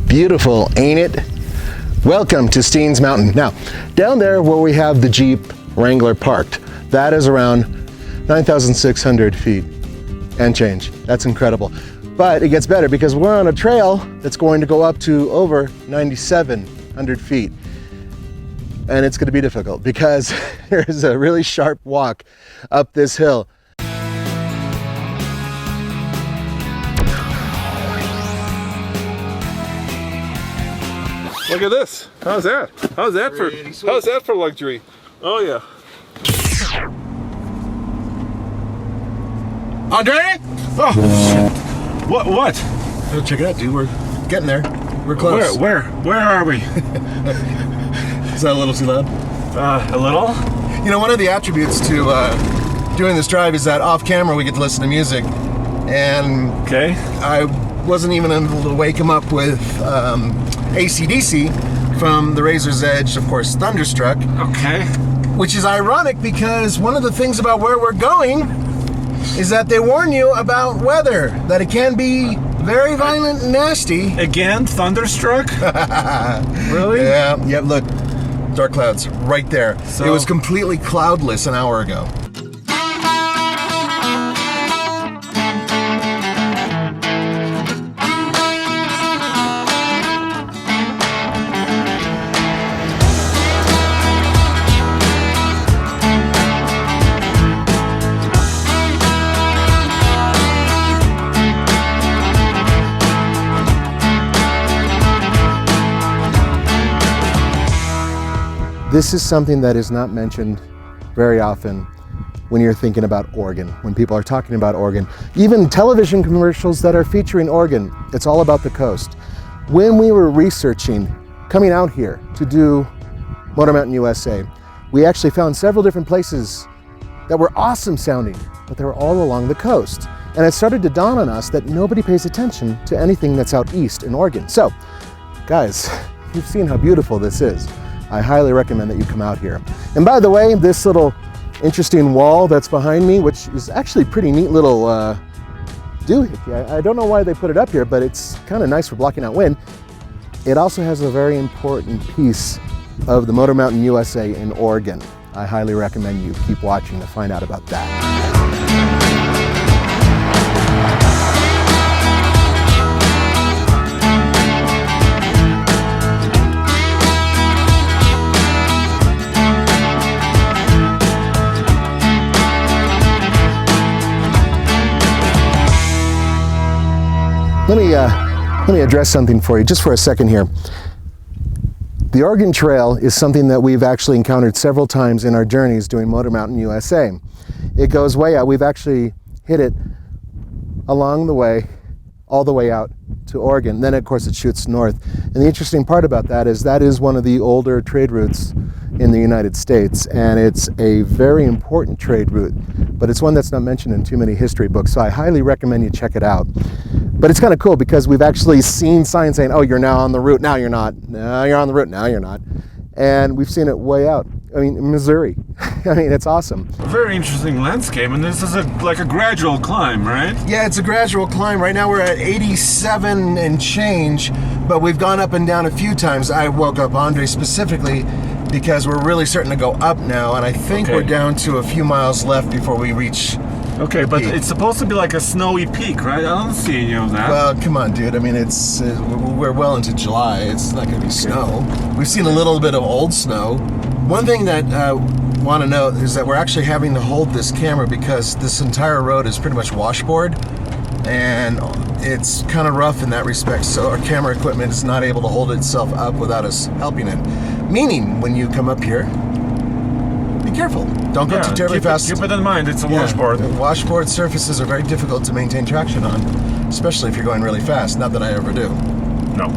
Beautiful, ain't it? Welcome to Steens Mountain. Now, down there where we have the Jeep Wrangler parked, that is around 9,600 feet and change. That's incredible. But it gets better because we're on a trail that's going to go up to over 9,700 feet. And it's going to be difficult because there's a really sharp walk up this hill. Look at this. How's that? How's that for luxury? Oh yeah. Andre? Oh shit. What? Oh, check it out, dude. We're getting there. We're close. Where are we? Is that a little too loud? A little? You know, one of the attributes to doing this drive is that off camera we get to listen to music. And okay. I wasn't even able to wake him up with AC/DC from the Razor's Edge, of course, Thunderstruck. Okay. Which is ironic because one of the things about where we're going is that they warn you about weather, that it can be very violent and nasty. Again, Thunderstruck? Really? Yeah, look, dark clouds right there. So, it was completely cloudless an hour ago. This is something that is not mentioned very often when you're thinking about Oregon, when people are talking about Oregon. Even television commercials that are featuring Oregon, it's all about the coast. When we were researching, coming out here to do Motor Mountain USA, we actually found several different places that were awesome sounding, but they were all along the coast. And it started to dawn on us that nobody pays attention to anything that's out east in Oregon. So, guys, you've seen how beautiful this is. I highly recommend that you come out here. And by the way, this little interesting wall that's behind me, which is actually a pretty neat little doohickey. I don't know why they put it up here, but it's kind of nice for blocking out wind. It also has a very important piece of the Motor Mountain USA in Oregon. I highly recommend you keep watching to find out about that. Let me address something for you just for a second here. The Oregon Trail is something that we've actually encountered several times in our journeys doing Motor Mountain USA. It goes way out. We've actually hit it along the way, all the way out to Oregon. Then, of course, it shoots north. And the interesting part about that is one of the older trade routes in the United States, and it's a very important trade route, but it's one that's not mentioned in too many history books, so I highly recommend you check it out. But it's kind of cool because we've actually seen signs saying, oh, you're now on the route, now you're not. No, you're on the route, now you're not. And we've seen it way out. I mean, Missouri. I mean, it's awesome. A very interesting landscape, and this is like a gradual climb, right? Yeah, it's a gradual climb. Right now we're at 87 and change, but we've gone up and down a few times. I woke up Andre specifically because we're really starting to go up now, and I think we're down to a few miles left before we reach okay, but peak. It's supposed to be like a snowy peak, right? I don't see any of that. Well, come on, dude. I mean, it's we're well into July. It's not going to be snow. We've seen a little bit of old snow. One thing that I want to note is that we're actually having to hold this camera because this entire road is pretty much washboard, and it's kind of rough in that respect, so our camera equipment is not able to hold itself up without us helping it. Meaning, when you come up here, be careful. Don't go too terribly fast. Keep it in mind, it's a washboard. Washboard surfaces are very difficult to maintain traction on, especially if you're going really fast. Not that I ever do. No.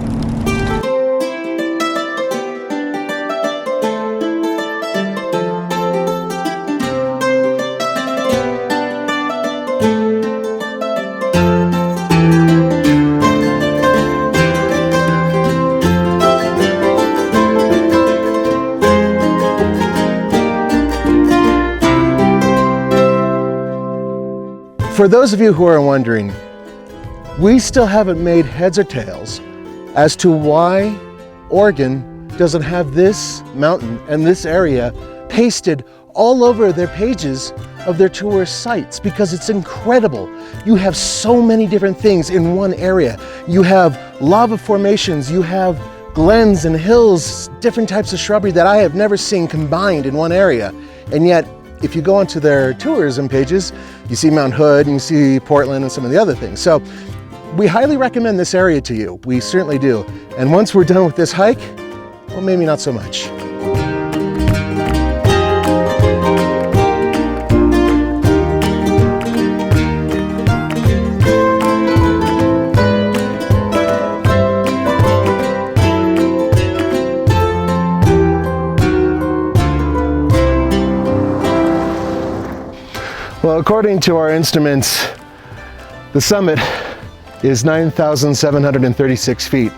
For those of you who are wondering, we still haven't made heads or tails as to why Oregon doesn't have this mountain and this area pasted all over their pages of their tourist sites, because it's incredible. You have so many different things in one area. You have lava formations, you have glens and hills, different types of shrubbery that I have never seen combined in one area. And yet, if you go onto their tourism pages, you see Mount Hood and you see Portland and some of the other things. So we highly recommend this area to you. We certainly do. And once we're done with this hike, well, maybe not so much. Well, according to our instruments, the summit is 9,736 feet.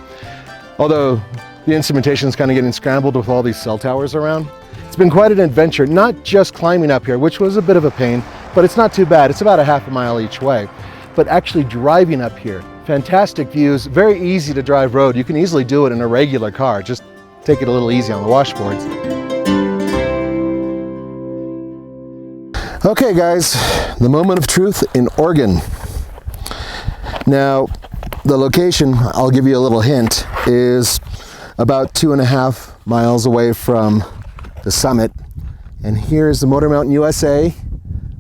Although the instrumentation is kind of getting scrambled with all these cell towers around. It's been quite an adventure, not just climbing up here, which was a bit of a pain, but it's not too bad. It's about a half a mile each way. But actually driving up here, fantastic views, very easy to drive road. You can easily do it in a regular car. Just take it a little easy on the washboards. Okay guys, the moment of truth in Oregon. Now, the location, I'll give you a little hint, is about 2.5 miles away from the summit. And here's the Motor Mountain USA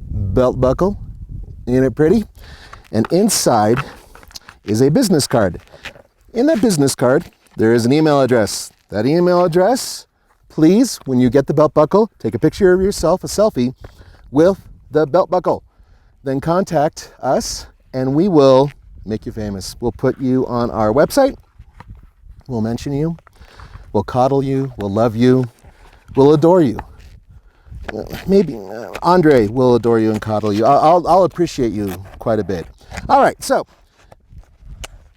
belt buckle. Isn't it pretty? And inside is a business card. In that business card, there is an email address. That email address, please, when you get the belt buckle, take a picture of yourself, a selfie, with the belt buckle. Then contact us and we will make you famous. We'll put you on our website. We'll mention you. We'll coddle you. We'll love you. We'll adore you. Maybe Andre will adore you and coddle you. I'll appreciate you quite a bit. All right, so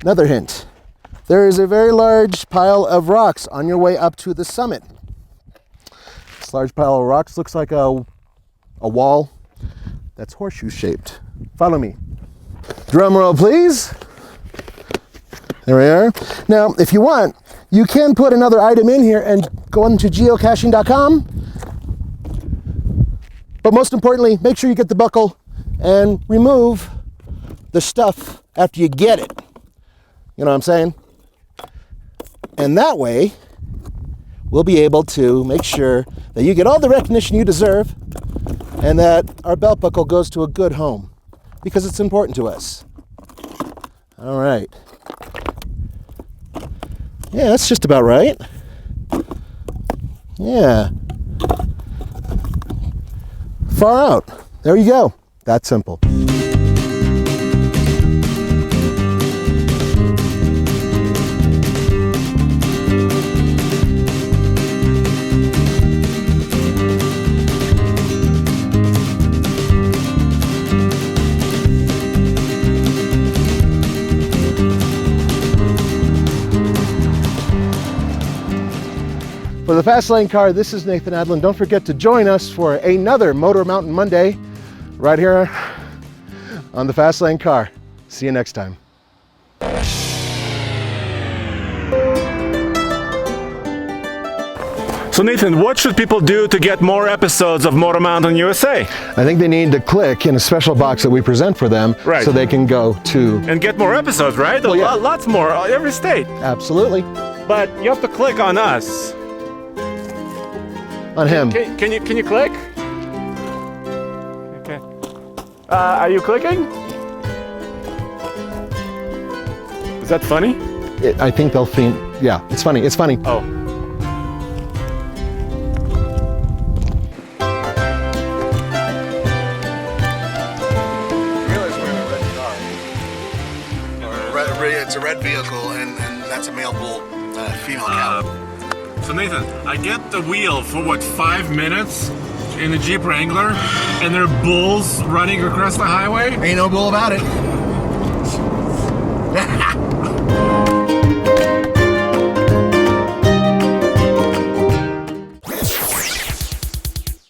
another hint. There is a very large pile of rocks on your way up to the summit. This large pile of rocks looks like a wall that's horseshoe shaped. Follow me. Drum roll, please. There we are. Now, if you want, you can put another item in here and go into geocaching.com. But most importantly, make sure you get the buckle and remove the stuff after you get it. You know what I'm saying? And that way, we'll be able to make sure that you get all the recognition you deserve and that our belt buckle goes to a good home, because it's important to us. All right. Yeah, that's just about right. Yeah. Far out. There you go. That simple. For the Fast Lane Car, this is Nathan Adlin. Don't forget to join us for another Motor Mountain Monday right here on the Fast Lane Car. See you next time. So Nathan, what should people do to get more episodes of Motor Mountain USA? I think they need to click in a special box that we present for them, right, so they can go to... And get more episodes, right? Well, yeah. Lots more, every state. Absolutely. But you have to click on us. On him. Can you click? Okay. Are you clicking? Is that funny? I think they'll think, yeah, it's funny. It's funny. Oh. It's a red vehicle, and that's a male bull, female cow. So Nathan, I get the wheel for what, 5 minutes in a Jeep Wrangler, and there are bulls running across the highway? Ain't no bull about it.